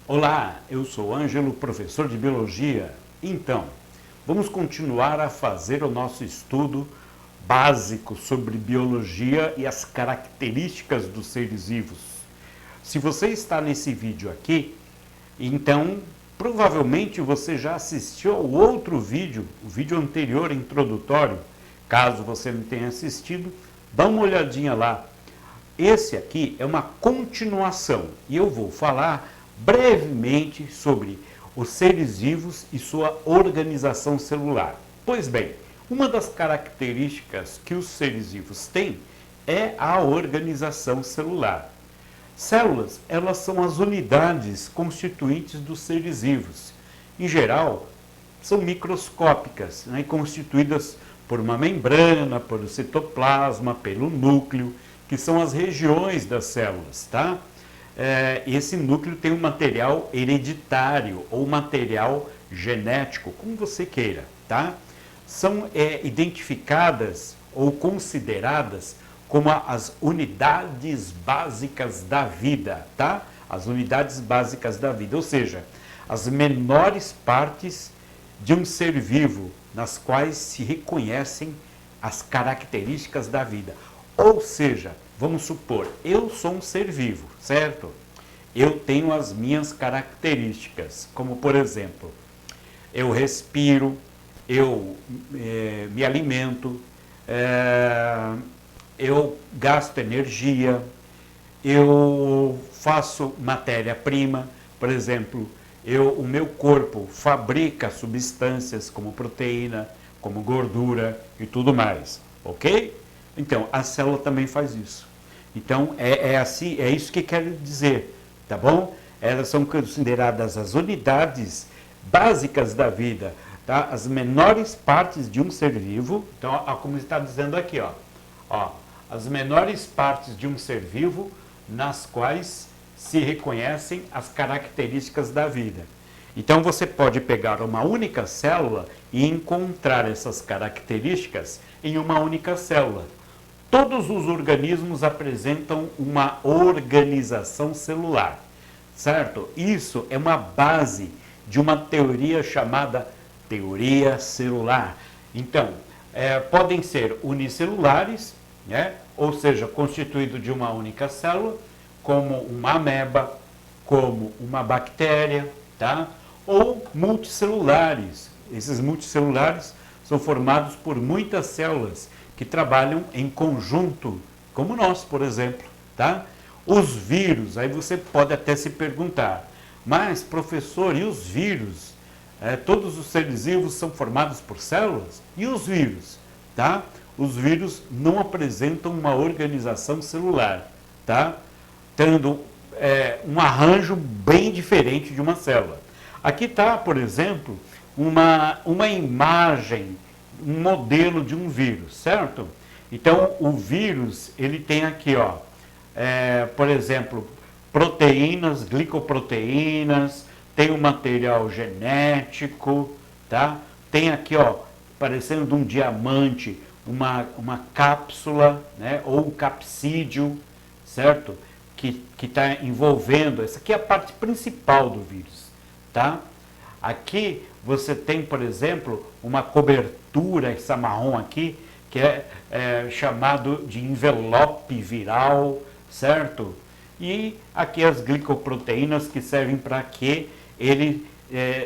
Olá, eu sou Ângelo, professor de Biologia. Então, vamos continuar a fazer o nosso estudo básico sobre biologia e as características dos seres vivos. Se você está nesse vídeo aqui, então provavelmente você já assistiu ao outro vídeo, o vídeo anterior introdutório. Caso você não tenha assistido, dá uma olhadinha lá. Esse aqui é uma continuação e eu vou falar brevemente sobre os seres vivos e sua organização celular. Pois bem, uma das características que os seres vivos têm é a organização celular. Células, elas são as unidades constituintes dos seres vivos. Em geral, são microscópicas, né, constituídas por uma membrana, por citoplasma, pelo núcleo, que são as regiões das células, tá? Esse núcleo tem um material hereditário ou material genético, como você queira, tá? São identificadas ou consideradas como as unidades básicas da vida, tá? As unidades básicas da vida, ou seja, as menores partes de um ser vivo, nas quais se reconhecem as características da vida. Ou seja, vamos supor, eu sou um ser vivo, certo? Eu tenho as minhas características, como por exemplo, eu respiro, eu me alimento, eu gasto energia, eu faço matéria-prima, por exemplo, o meu corpo fabrica substâncias como proteína, como gordura e tudo mais, ok? Então, a célula também faz isso. Então, assim, é isso que quero dizer, tá bom? Elas são consideradas as unidades básicas da vida, tá? As menores partes de um ser vivo. Então, como está dizendo aqui, ó, as menores partes de um ser vivo nas quais se reconhecem as características da vida. Então, você pode pegar uma única célula e encontrar essas características em uma única célula. Todos os organismos apresentam uma organização celular, certo? Isso é uma base de uma teoria chamada teoria celular. Então, podem ser unicelulares, né? Ou seja, constituído de uma única célula, como uma ameba, como uma bactéria, tá? Ou multicelulares. Esses multicelulares são formados por muitas células que trabalham em conjunto, como nós, por exemplo, tá? Os vírus, aí você pode até se perguntar, mas professor, e os vírus? Todos os seres vivos são formados por células? E os vírus, tá? Os vírus não apresentam uma organização celular, tá? Tendo um arranjo bem diferente de uma célula. Aqui está, por exemplo, uma imagem, um modelo de um vírus, certo? Então, o vírus, ele tem aqui, ó, por exemplo, proteínas, glicoproteínas, tem um material genético, tá? Tem aqui, ó, parecendo um diamante, uma cápsula, né? Ou um capsídeo, certo? Que está envolvendo, essa aqui é a parte principal do vírus, tá? Aqui você tem, por exemplo, uma cobertura, essa marrom aqui, que é chamado de envelope viral, certo? E aqui as glicoproteínas que servem para que ele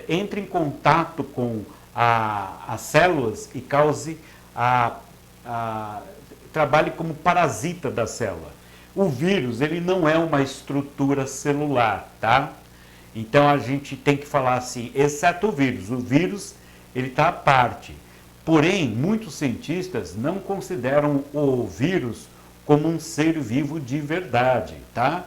entre em contato com as células e cause trabalhe como parasita da célula. O vírus, ele não é uma estrutura celular, tá? Então a gente tem que falar assim, exceto o vírus ele está à parte. Porém, muitos cientistas não consideram o vírus como um ser vivo de verdade, tá?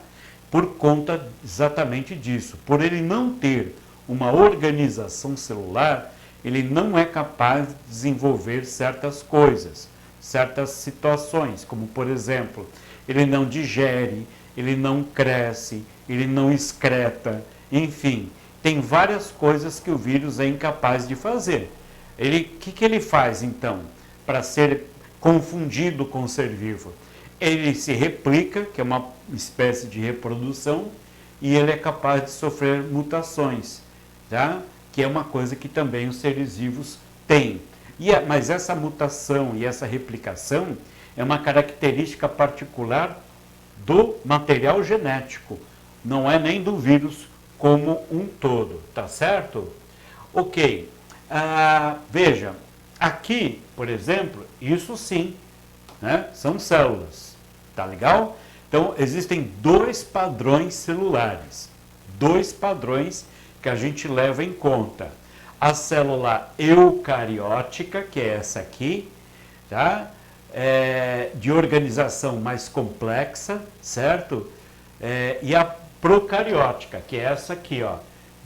Por conta exatamente disso. Por ele não ter uma organização celular, ele não é capaz de desenvolver certas coisas, certas situações, como por exemplo, ele não digere, ele não cresce, ele não excreta, enfim, tem várias coisas que o vírus é incapaz de fazer. O que ele faz, então, para ser confundido com o ser vivo? Ele se replica, que é uma espécie de reprodução, e ele é capaz de sofrer mutações, tá? Que é uma coisa que também os seres vivos têm. Mas essa mutação e essa replicação é uma característica particular do material genético, não é nem do vírus como um todo, tá certo? Ok, veja, aqui, por exemplo, isso sim, né, são células, tá legal? Então, existem dois padrões celulares, dois padrões que a gente leva em conta. A célula eucariótica, que é essa aqui, tá? De organização mais complexa, certo? E a procariótica, que é essa aqui, ó,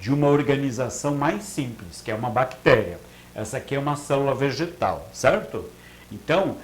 de uma organização mais simples, que é uma bactéria. Essa aqui é uma célula vegetal, certo? Então,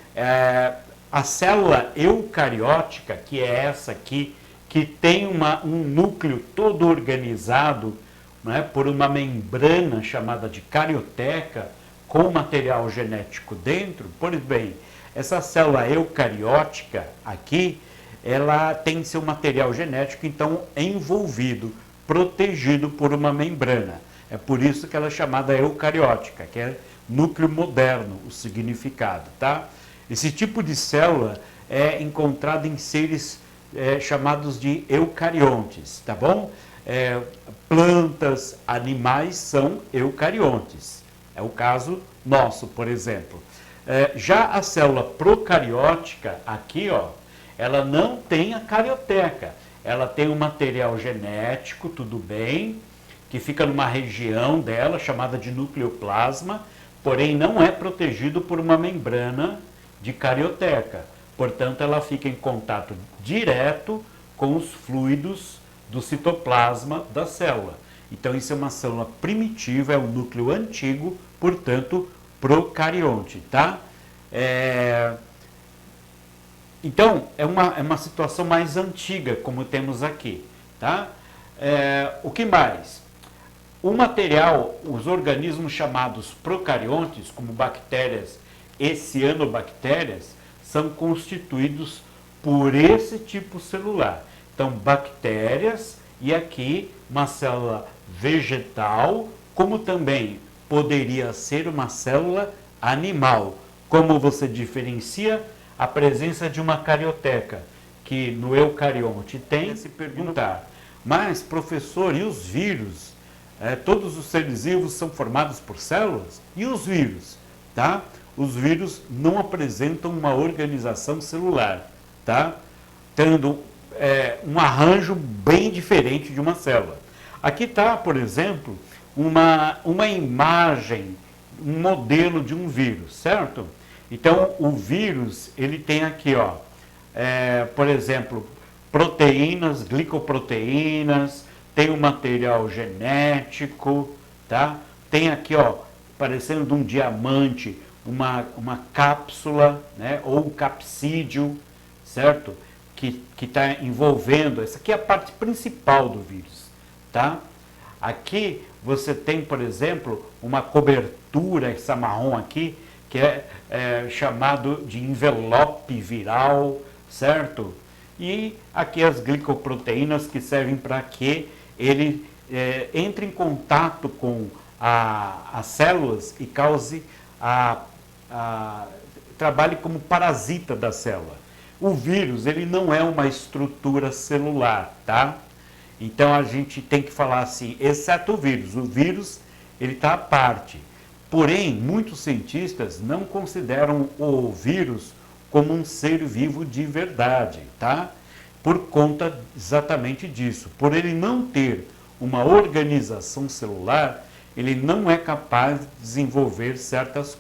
a célula eucariótica, que é essa aqui, que tem um núcleo todo organizado, né, por uma membrana chamada de carioteca, com material genético dentro. Pois bem, essa célula eucariótica aqui, ela tem seu material genético, então, envolvido, protegido por uma membrana. É por isso que ela é chamada eucariótica, que é núcleo moderno, o significado, tá? Esse tipo de célula é encontrado em seres chamados de eucariontes, tá bom? Plantas, animais são eucariontes. É o caso nosso, por exemplo. Já a célula procariótica, aqui, ó, ela não tem a carioteca. Ela tem um material genético, tudo bem, que fica numa região dela chamada de nucleoplasma, porém não é protegido por uma membrana de carioteca. Portanto, ela fica em contato direto com os fluidos do citoplasma da célula. Então, isso é uma célula primitiva, é um núcleo antigo, portanto, procarionte, tá? Então, é uma situação mais antiga, como temos aqui, tá? O que mais? O material, os organismos chamados procariontes, como bactérias e cianobactérias, são constituídos por esse tipo celular. Então, bactérias e aqui uma célula vegetal, como também poderia ser uma célula animal. Como você diferencia a presença de uma carioteca, que no eucarionte tem, se perguntar, mas professor, e os vírus? Todos os seres vivos são formados por células? E os vírus? Tá? Os vírus não apresentam uma organização celular, tá? Tendo um arranjo bem diferente de uma célula. Aqui está, por exemplo, uma imagem, um modelo de um vírus, certo? Então, o vírus, ele tem aqui, ó, por exemplo, proteínas, glicoproteínas, tem um material genético, tá? Tem aqui, ó, parecendo um diamante, uma cápsula, né, ou um capsídeo, certo? Que está envolvendo, essa aqui é a parte principal do vírus, tá? Aqui você tem, por exemplo, uma cobertura, essa marrom aqui, que é chamado de envelope viral, certo? E aqui as glicoproteínas que servem para que ele entre em contato com as células e cause trabalhe como parasita da célula. O vírus, ele não é uma estrutura celular, tá? Então a gente tem que falar assim, exceto o vírus ele está à parte. Porém, muitos cientistas não consideram o vírus como um ser vivo de verdade, tá? Por conta exatamente disso. Por ele não ter uma organização celular, ele não é capaz de desenvolver certas coisas.